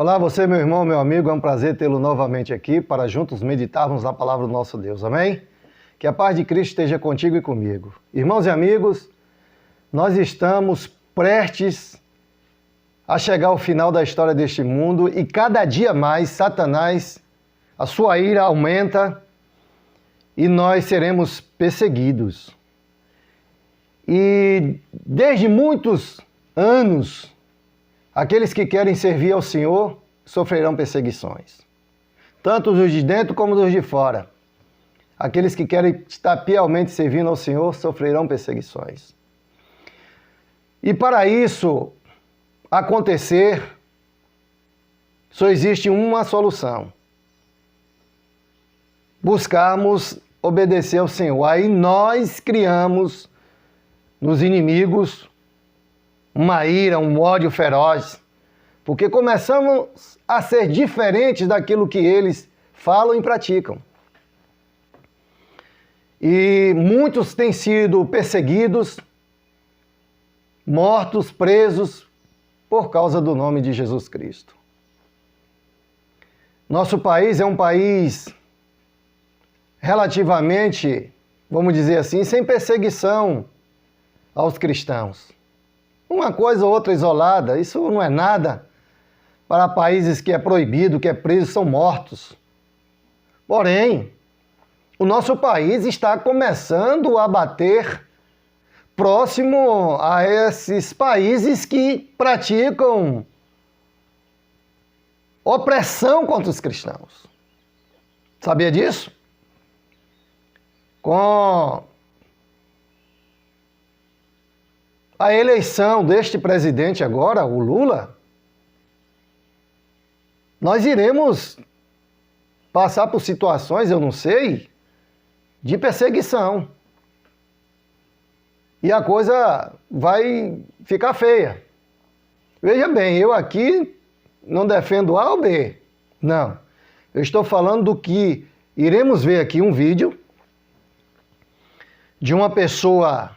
Olá, você, meu irmão, meu amigo, é um prazer tê-lo novamente aqui para juntos meditarmos na palavra do nosso Deus, amém? Que a paz de Cristo esteja contigo e comigo. Irmãos e amigos, nós estamos prestes a chegar ao final da história deste mundo e cada dia mais Satanás, a sua ira aumenta e nós seremos perseguidos. E desde muitos anos, aqueles que querem servir ao Senhor sofrerão perseguições, tanto os de dentro como os de fora. Aqueles que querem estar piamente servindo ao Senhor sofrerão perseguições. E para isso acontecer, só existe uma solução: buscarmos obedecer ao Senhor. Aí nós criamos nos inimigos uma ira, um ódio feroz, porque começamos a ser diferentes daquilo que eles falam e praticam. E muitos têm sido perseguidos, mortos, presos, por causa do nome de Jesus Cristo. Nosso país é um país relativamente, vamos dizer assim, sem perseguição aos cristãos. Uma coisa ou outra isolada, isso não é nada para países que é proibido, que é preso, são mortos. Porém, o nosso país está começando a bater próximo a esses países que praticam opressão contra os cristãos. Sabia disso? Com a eleição deste presidente agora, o Lula, nós iremos passar por situações, eu não sei, de perseguição. E a coisa vai ficar feia. Veja bem, eu aqui não defendo A ou B. Não. Eu estou falando do que iremos ver aqui um vídeo de uma pessoa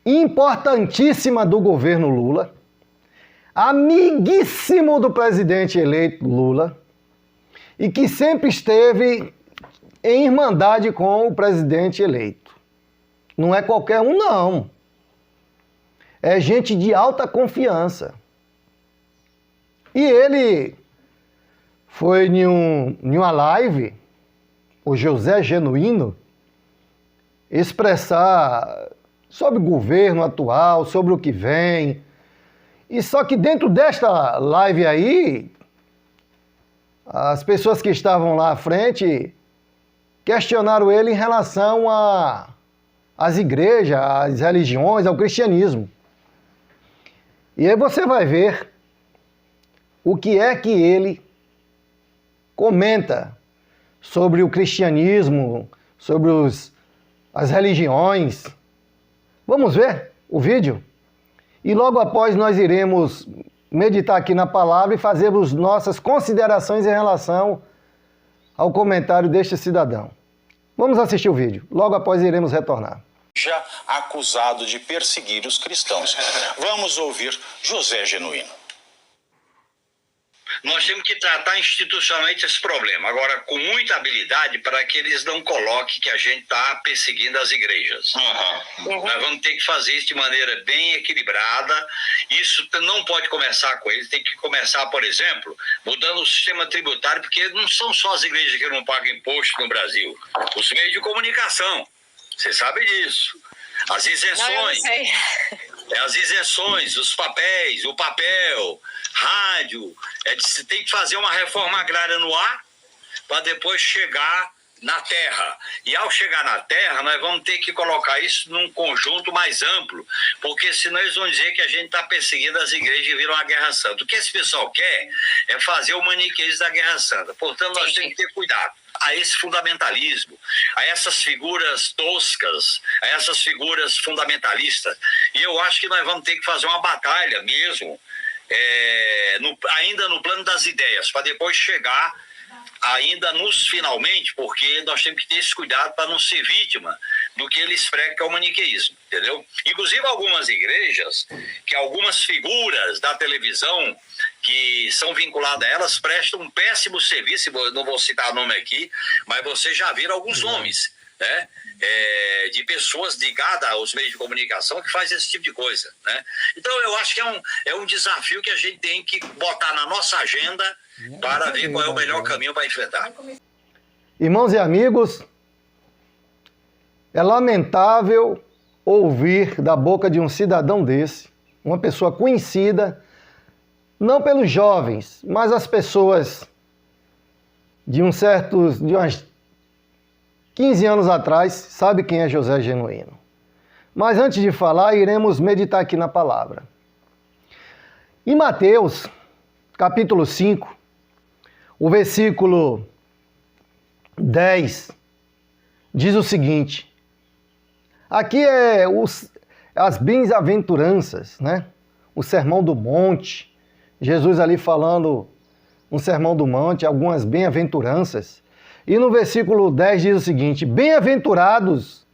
importantíssima do governo Lula, amiguíssimo do presidente eleito Lula, e que sempre esteve em irmandade com o presidente eleito. Não é qualquer um, não. É gente de alta confiança. E ele foi em uma live, o José Genuíno, expressar sobre o governo atual, sobre o que vem. E só que dentro desta live aí, as pessoas que estavam lá à frente questionaram ele em relação às igrejas, às religiões, ao cristianismo. E aí você vai ver o que é que ele comenta sobre o cristianismo, sobre as religiões. Vamos ver o vídeo? E logo após nós iremos meditar aqui na palavra e fazermos nossas considerações em relação ao comentário deste cidadão. Vamos assistir o vídeo. Logo após iremos retornar. Já acusado de perseguir os cristãos. Vamos ouvir José Genuíno. Nós temos que tratar institucionalmente esse problema, agora com muita habilidade para que eles não coloquem que a gente está perseguindo as igrejas. Nós vamos ter que fazer isso de maneira bem equilibrada. Isso não pode começar com eles, tem que começar, por exemplo, mudando o sistema tributário, porque não são só as igrejas que não pagam imposto no Brasil, os meios de comunicação, você sabe disso. As isenções. Não, eu não sei. As isenções, os papéis, o papel, rádio. Você tem que fazer uma reforma agrária no ar para depois chegar na terra. E ao chegar na terra, nós vamos ter que colocar isso num conjunto mais amplo, porque senão eles vão dizer que a gente está perseguindo as igrejas e viram a Guerra Santa. O que esse pessoal quer é fazer o maniqueísmo da Guerra Santa. Portanto, nós temos que ter cuidado a esse fundamentalismo, a essas figuras toscas, a essas figuras fundamentalistas. E eu acho que nós vamos ter que fazer uma batalha mesmo, ainda no plano das ideias, para depois chegar ainda nos finalmente, porque nós temos que ter esse cuidado para não ser vítima do que eles pregam, que é o maniqueísmo, entendeu? Inclusive algumas igrejas, que algumas figuras da televisão que são vinculadas a elas prestam um péssimo serviço, não vou citar nome aqui, mas vocês já viram alguns nomes, né? De pessoas ligadas aos meios de comunicação que fazem esse tipo de coisa, né? Então eu acho que é um desafio que a gente tem que botar na nossa agenda para ver qual é o melhor caminho para enfrentar. Irmãos e amigos, é lamentável ouvir da boca de um cidadão desse, uma pessoa conhecida, não pelos jovens, mas as pessoas de uns 15 anos atrás, sabe quem é José Genuíno. Mas antes de falar, iremos meditar aqui na palavra. Em Mateus, capítulo 5, o versículo 10, diz o seguinte. Aqui é as bem-aventuranças, né? O Sermão do Monte. Jesus ali falando um Sermão do Monte, algumas bem-aventuranças. E no versículo 10 diz o seguinte: bem-aventurados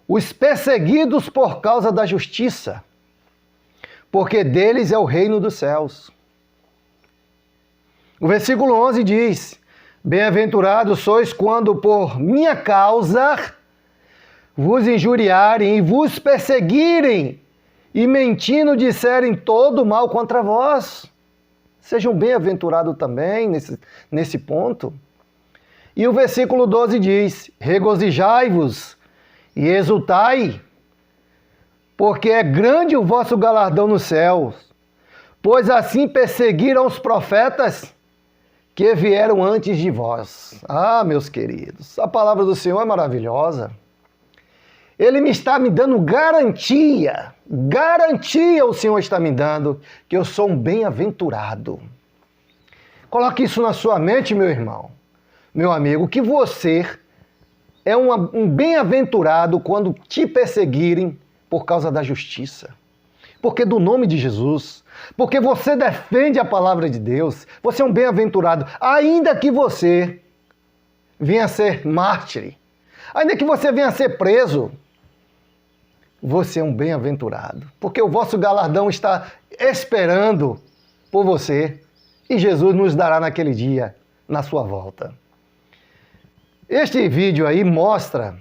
os perseguidos por causa da justiça, porque deles é o reino dos céus. O versículo 11 diz: bem-aventurados sois quando por minha causa vos injuriarem e vos perseguirem e mentindo disserem todo mal contra vós. Sejam bem-aventurados também nesse ponto. E o versículo 12 diz: regozijai-vos e exultai, porque é grande o vosso galardão nos céus, pois assim perseguiram os profetas que vieram antes de vós. Ah, meus queridos, a palavra do Senhor é maravilhosa. Ele está me dando garantia o Senhor está me dando, que eu sou um bem-aventurado. Coloque isso na sua mente, meu irmão, meu amigo, que você é um bem-aventurado quando te perseguirem por causa da justiça. Porque do nome de Jesus, porque você defende a palavra de Deus, você é um bem-aventurado, ainda que você venha a ser mártir, ainda que você venha a ser preso, você é um bem-aventurado, porque o vosso galardão está esperando por você e Jesus nos dará naquele dia, na sua volta. Este vídeo aí mostra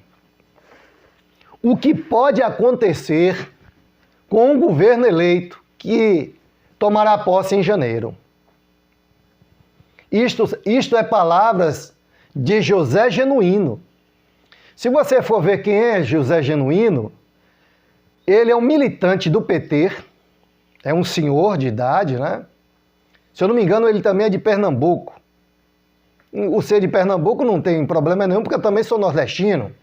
o que pode acontecer com um governo eleito que tomará posse em janeiro. Isto é palavras de José Genuíno. Se você for ver quem é José Genuíno, ele é um militante do PT, é um senhor de idade, né? Se eu não me engano, ele também é de Pernambuco. O ser de Pernambuco não tem problema nenhum, porque eu também sou nordestino.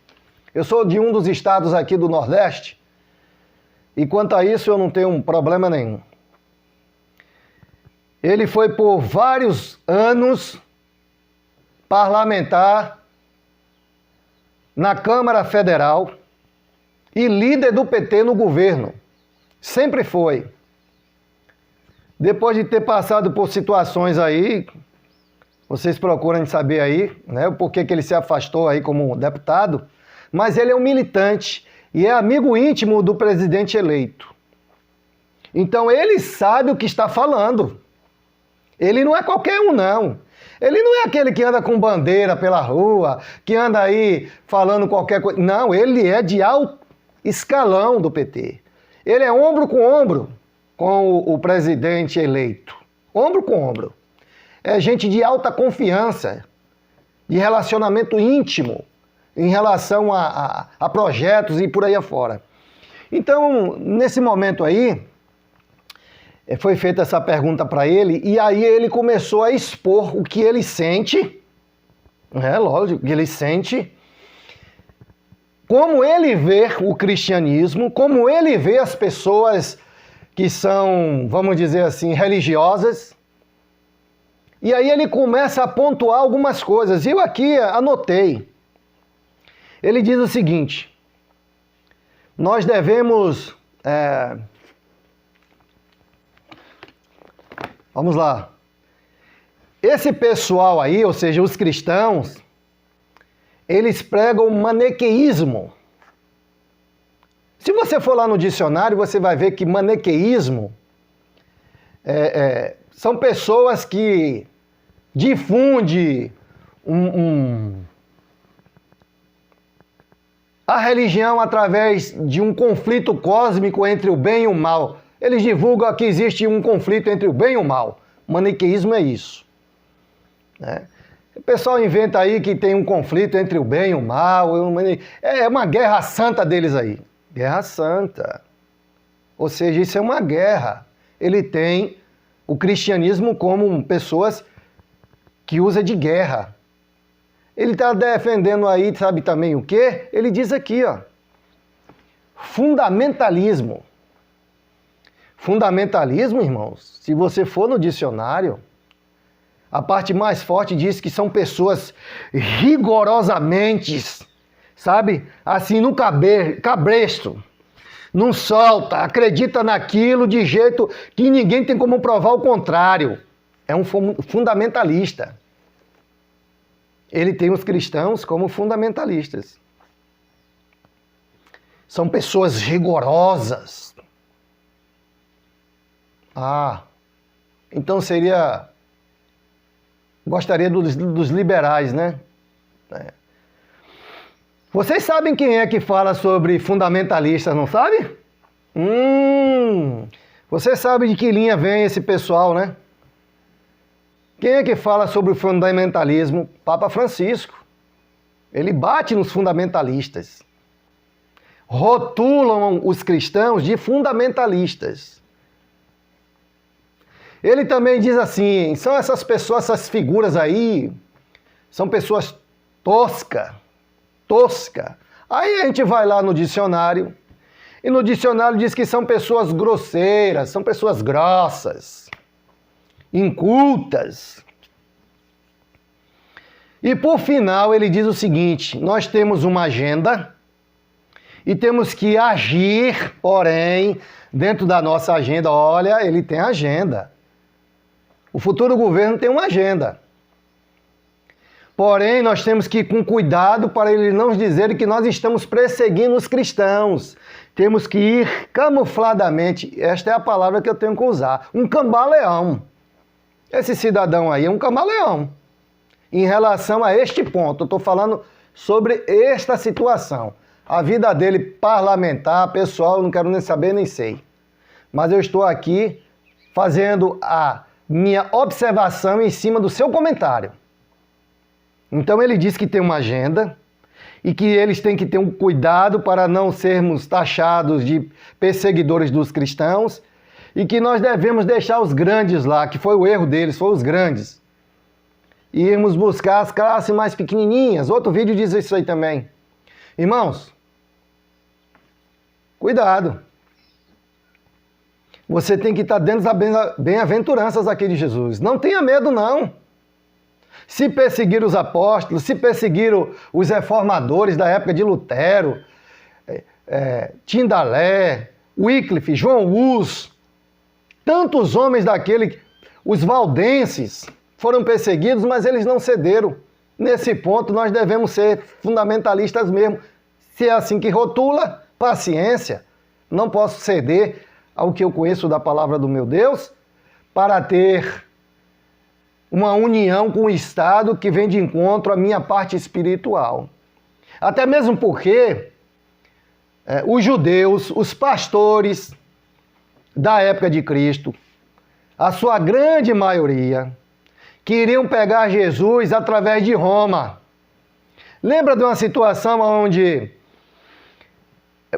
Eu sou de um dos estados aqui do Nordeste, e quanto a isso eu não tenho problema nenhum. Ele foi por vários anos parlamentar na Câmara Federal e líder do PT no governo. Sempre foi. Depois de ter passado por situações aí, vocês procuram saber aí, né, o porquê que ele se afastou aí como deputado, mas ele é um militante e é amigo íntimo do presidente eleito. Então ele sabe o que está falando. Ele não é qualquer um, não. Ele não é aquele que anda com bandeira pela rua, que anda aí falando qualquer coisa. Não, ele é de alto escalão do PT. Ele é ombro com ombro com o presidente eleito. Ombro com ombro. É gente de alta confiança, de relacionamento íntimo em relação a projetos e por aí afora. Então, nesse momento aí, foi feita essa pergunta para ele, e aí ele começou a expor o que ele sente, lógico, o que ele sente, como ele vê o cristianismo, como ele vê as pessoas que são, vamos dizer assim, religiosas. E aí ele começa a pontuar algumas coisas. Eu aqui anotei. Ele diz o seguinte: nós devemos... Vamos lá. Esse pessoal aí, ou seja, os cristãos, eles pregam o maniqueísmo. Se você for lá no dicionário, você vai ver que maniqueísmo são pessoas que difundem a religião através de um conflito cósmico entre o bem e o mal. Eles divulgam que existe um conflito entre o bem e o mal. O maniqueísmo é isso. Né? O pessoal inventa aí que tem um conflito entre o bem e o mal. É uma guerra santa deles aí. Guerra santa. Ou seja, isso é uma guerra. Ele tem o cristianismo como pessoas que usa de guerra. Ele está defendendo aí, sabe também o quê? Ele diz aqui, ó, fundamentalismo. Fundamentalismo, irmãos, se você for no dicionário, a parte mais forte diz que são pessoas rigorosamente, sabe, assim no cabresto, não solta, acredita naquilo de jeito que ninguém tem como provar o contrário. É um fundamentalista. Ele tem os cristãos como fundamentalistas. São pessoas rigorosas. Então seria... Gostaria dos liberais, né? Vocês sabem quem é que fala sobre fundamentalistas, não sabe? Vocês sabem de que linha vem esse pessoal, né? Quem é que fala sobre o fundamentalismo? Papa Francisco. Ele bate nos fundamentalistas. Rotulam os cristãos de fundamentalistas. Ele também diz assim, são essas pessoas, essas figuras aí, são pessoas tosca. Aí a gente vai lá no dicionário, e no dicionário diz que são pessoas grosseiras, são pessoas grossas, incultas. E por final ele diz o seguinte, nós temos uma agenda e temos que agir, porém, dentro da nossa agenda, olha, ele tem agenda. O futuro governo tem uma agenda. Porém, nós temos que ir com cuidado para eles não dizerem que nós estamos perseguindo os cristãos. Temos que ir camufladamente, esta é a palavra que eu tenho que usar, um cambaleão. Esse cidadão aí é um camaleão. Em relação a este ponto, eu estou falando sobre esta situação. A vida dele parlamentar, pessoal, eu não quero nem saber, nem sei. Mas eu estou aqui fazendo a minha observação em cima do seu comentário. Então ele diz que tem uma agenda e que eles têm que ter um cuidado para não sermos taxados de perseguidores dos cristãos e que nós devemos deixar os grandes lá, que foi o erro deles, foi os grandes. E irmos buscar as classes mais pequenininhas. Outro vídeo diz isso aí também. Irmãos, cuidado. Você tem que estar dentro das bem-aventuranças aqui de Jesus. Não tenha medo, não. Se perseguiram os apóstolos, se perseguiram os reformadores da época de Lutero, Tindalé, Wycliffe, João Hus, tantos homens daquele, os valdenses, foram perseguidos, mas eles não cederam. Nesse ponto, nós devemos ser fundamentalistas mesmo. Se é assim que rotula, paciência. Não posso ceder ao que eu conheço da palavra do meu Deus para ter uma união com o Estado que vem de encontro à minha parte espiritual. Até mesmo porque os judeus, os pastores da época de Cristo, a sua grande maioria, queriam pegar Jesus através de Roma. Lembra de uma situação onde...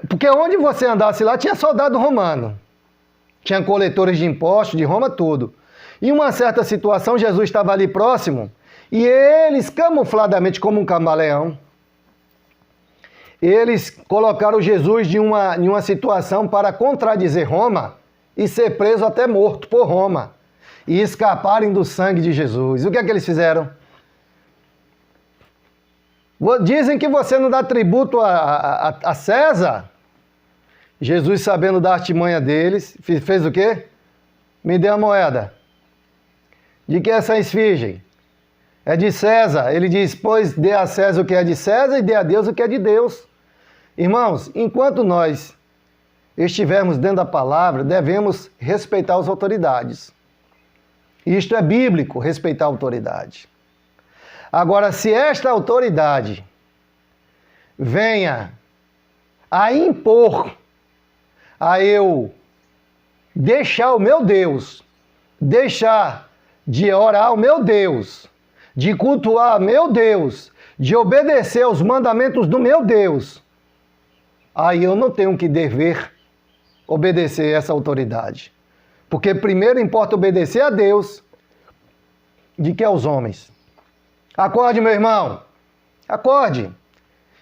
Porque onde você andasse lá tinha soldado romano. Tinha coletores de impostos de Roma, tudo. Em uma certa situação, Jesus estava ali próximo e eles, camufladamente como um camaleão, eles colocaram Jesus em uma situação para contradizer Roma e ser preso até morto por Roma e escaparem do sangue de Jesus. O que é que eles fizeram? Dizem que você não dá tributo a César. Jesus, sabendo da artimanha deles, fez o quê? Me dê a moeda. De que é essa esfinge? É de César. Ele diz, pois dê a César o que é de César e dê a Deus o que é de Deus. Irmãos, enquanto nós estivermos dentro da palavra, devemos respeitar as autoridades. Isto é bíblico, respeitar a autoridade. Agora, se esta autoridade venha a impor a eu deixar o meu Deus, deixar de orar ao meu Deus, de cultuar meu Deus, de obedecer aos mandamentos do meu Deus, aí eu não tenho que dever obedecer essa autoridade. Porque primeiro importa obedecer a Deus de que aos homens. Acorde, meu irmão. Acorde.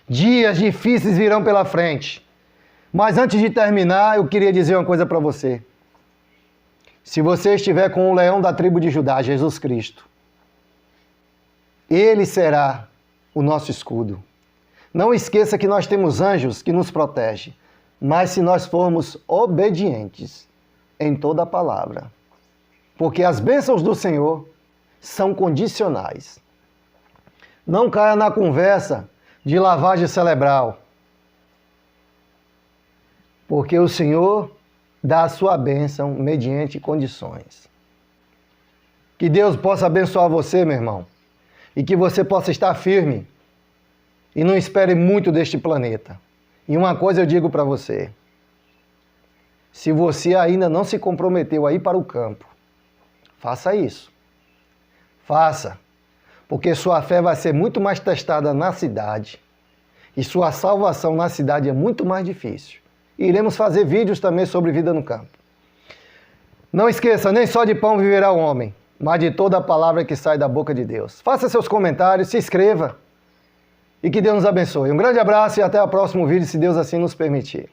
Dias difíceis virão pela frente. Mas antes de terminar, eu queria dizer uma coisa para você. Se você estiver com o leão da tribo de Judá, Jesus Cristo, ele será o nosso escudo. Não esqueça que nós temos anjos que nos protegem, mas se nós formos obedientes em toda a palavra. Porque as bênçãos do Senhor são condicionais. Não caia na conversa de lavagem cerebral. Porque o Senhor dá a sua bênção mediante condições. Que Deus possa abençoar você, meu irmão. E que você possa estar firme. E não espere muito deste planeta. E uma coisa eu digo para você. Se você ainda não se comprometeu a ir para o campo, faça isso. Faça. Porque sua fé vai ser muito mais testada na cidade. E sua salvação na cidade é muito mais difícil. E iremos fazer vídeos também sobre vida no campo. Não esqueça, nem só de pão viverá o homem, mas de toda a palavra que sai da boca de Deus. Faça seus comentários, se inscreva e que Deus nos abençoe. Um grande abraço e até o próximo vídeo, se Deus assim nos permitir.